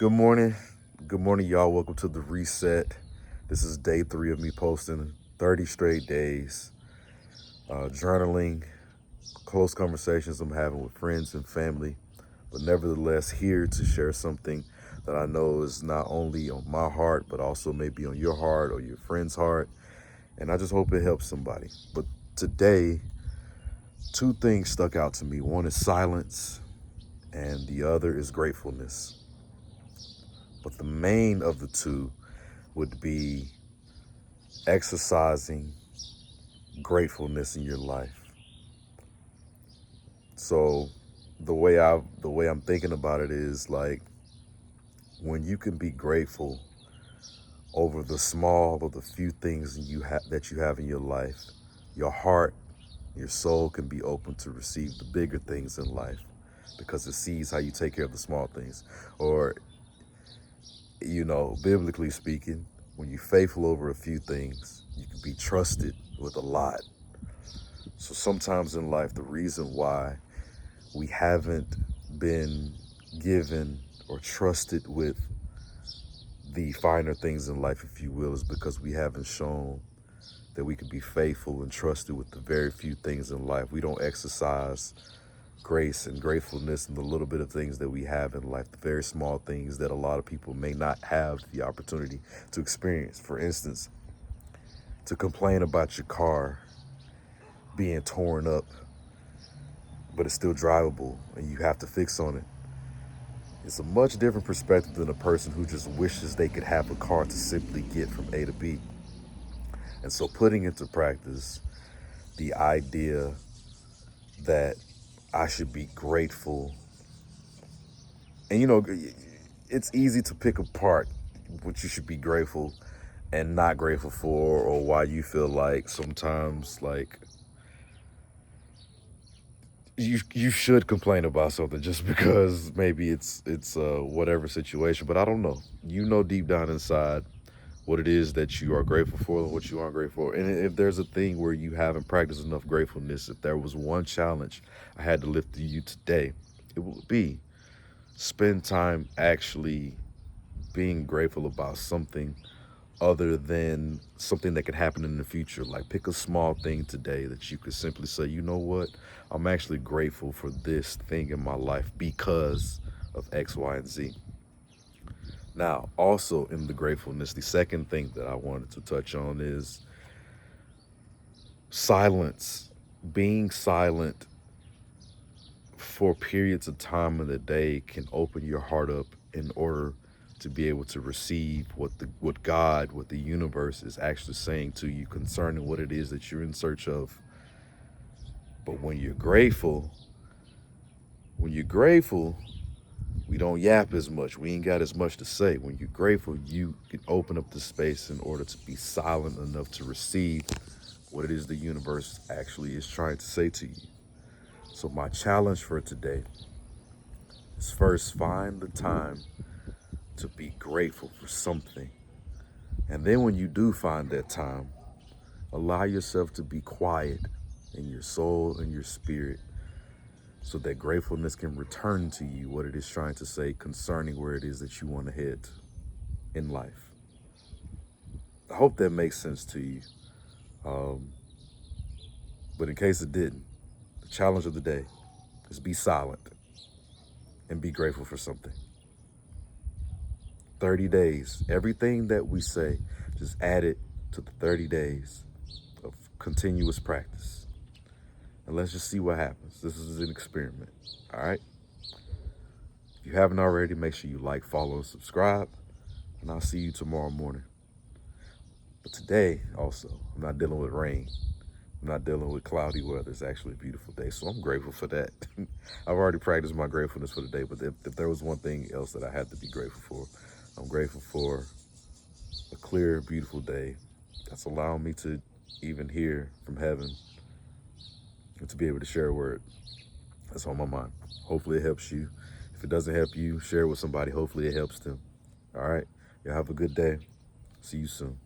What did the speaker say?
Good morning. Good morning, y'all. Welcome to the reset. This is day 3 of me posting 30 straight days, journaling, close conversations I'm having with friends and family, but nevertheless here to share something that I know is not only on my heart, but also maybe on your heart or your friend's heart. And I just hope it helps somebody. But today, two things stuck out to me. One is silence, and the other is gratefulness. But the main of the two would be exercising gratefulness in your life. So the way I'm thinking about it is like when you can be grateful over the small or the few things that you have in your life, your heart, your soul can be open to receive the bigger things in life because it sees how you take care of the small things. Or, biblically speaking, when you're faithful over a few things, you can be trusted with a lot. So sometimes in life, the reason why we haven't been given or trusted with the finer things in life, if you will, is because we haven't shown that we can be faithful and trusted with the very few things in life. We don't exercise grace and gratefulness in the little bit of things that we have in life, the very small things that a lot of people may not have the opportunity to experience. For instance, to complain about your car being torn up, but it's still drivable and you have to fix on it. It's a much different perspective than a person who just wishes they could have a car to simply get from A to B. And so putting into practice the idea that I should be grateful. And it's easy to pick apart what you should be grateful and not grateful for, or why you feel like sometimes like you should complain about something just because maybe it's whatever situation. But I don't know. Deep down inside what it is that you are grateful for and what you aren't grateful for. And if there's a thing where you haven't practiced enough gratefulness, if there was one challenge I had to lift to you today, it would be spend time actually being grateful about something other than something that could happen in the future. Like pick a small thing today that you could simply say, you know what, I'm actually grateful for this thing in my life because of X, Y, and Z. Now, also in the gratefulness, the second thing that I wanted to touch on is silence. Being silent for periods of time in the day can open your heart up in order to be able to receive what God, what the universe is actually saying to you concerning what it is that you're in search of. But when you're grateful, we don't yap as much. We ain't got as much to say. When you're grateful, you can open up the space in order to be silent enough to receive what it is the universe actually is trying to say to you. So my challenge for today is first find the time to be grateful for something. And then when you do find that time, allow yourself to be quiet in your soul and your spirit so that gratefulness can return to you what it is trying to say concerning where it is that you want to head in life. I hope that makes sense to you. But in case it didn't, the challenge of the day is be silent and be grateful for something. 30 days, everything that we say, just add it to the 30 days of continuous practice. And let's just see what happens. This is an experiment, all right? If you haven't already, make sure you like, follow, and subscribe. And I'll see you tomorrow morning. But today, also, I'm not dealing with rain. I'm not dealing with cloudy weather. It's actually a beautiful day, so I'm grateful for that. I've already practiced my gratefulness for the day, but if there was one thing else that I had to be grateful for, I'm grateful for a clear, beautiful day that's allowing me to even hear from heaven and to be able to share a word that's on my mind. Hopefully it helps you. If it doesn't help you, share it with somebody. Hopefully it helps them. All right? Y'all have a good day. See you soon.